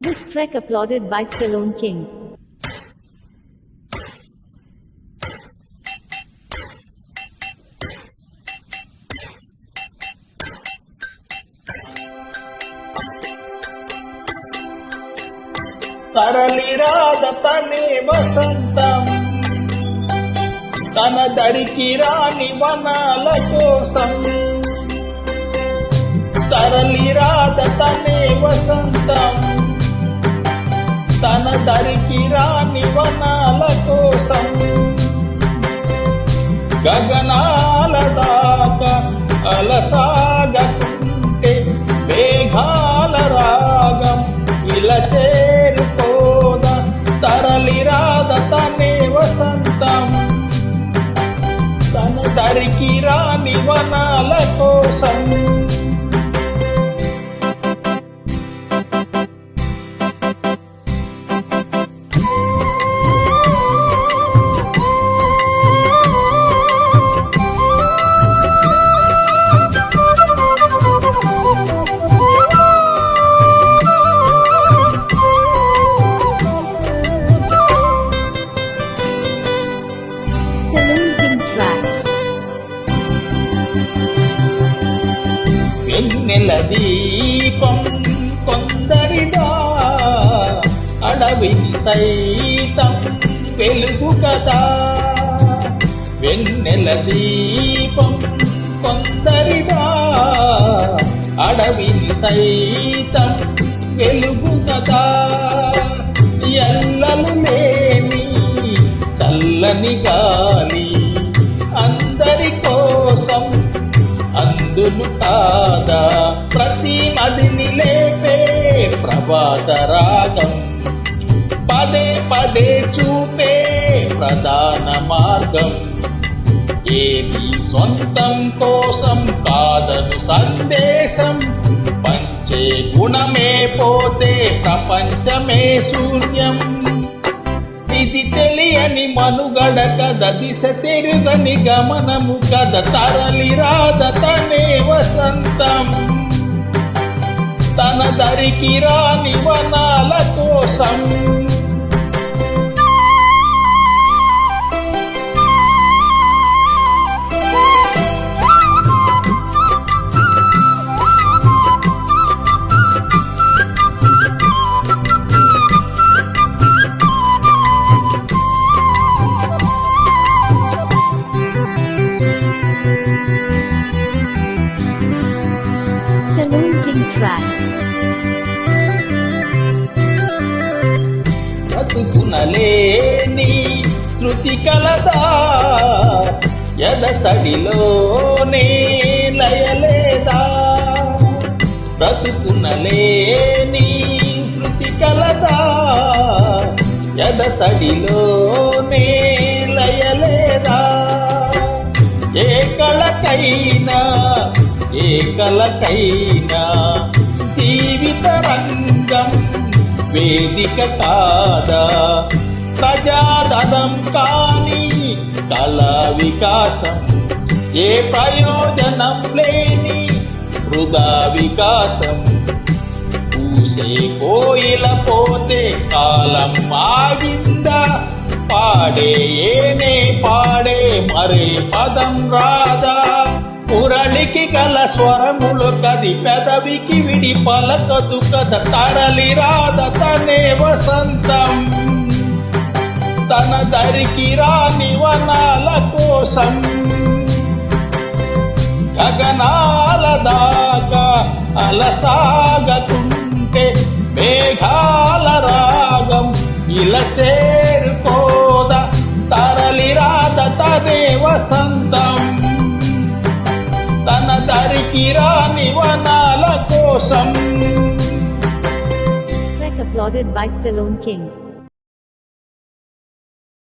This trek applauded by Stallone King. తరలిరాద తనే వసంతం తన దరికి రాని వనాల కోసం తరలిరాద తనే వసంతం తన దరికి రాని వనాల కోసం గగనాల దాకా అలసాగకుంటే మేఘాల రాగం ఇలా చేరుకోదా తరలిరాద తనే వసంతం తన దరికి రాని వనాల కోసం Stallone King tracks. వెన్నెల దీపం కొందరిదా అడవిని సైతం వెలుగు కదా వెన్నెల దీపం కొందరిదా అడవిని సైతం వెలుగు కదా ఎల్లలు లేని చల్లని గాలి అందరి కోసం అందును కాదా ప్రతి మదిని లేపే ప్రభాత రాగం పదే పదే చూపే ప్రధాన మార్గం ఏది సొంతం కోసం కాదను సందేశం పంచే గుణమే పోతే ప్రపంచమే శూన్యం ఇది తెలియని మనుగడ కద దిశ తెరుగని గమనము కద తరలిరాద తనే వసంతం తన దరికి రాని వనాల కోసం Stallone King tracks. బ్రతుకునలేని శృతి కలదా ఎదసడిలోనే లయలేదా బ్రతుకునలేని శృతి కలదా ఎదసడిలోనే లయలేదా ఏ కళకైనా జీవిత రంగం వేదిక కాదా ప్రజాధనం కాని కళా వికాసం ఏ ప్రయోజనం లేని వృధా వికాసం పూసే కోయిల పోతే కాలం ఆగిందా పాడే ఏనే పాడే మరే పదం రాదా మురళికి గల స్వరములు కది పెదవికి విడి పలకదు కద తరలిరాద తనే వసంతం తన దరికి రాని వనాల కోసం గగనాల దాకా అలసాగకుంటే మేఘాల రాగం ఇలా చేరుకోదా తరలిరాద తనే వసంతం తన దరికి రాని వనాల కోసం. This trek applauded by Stallone King.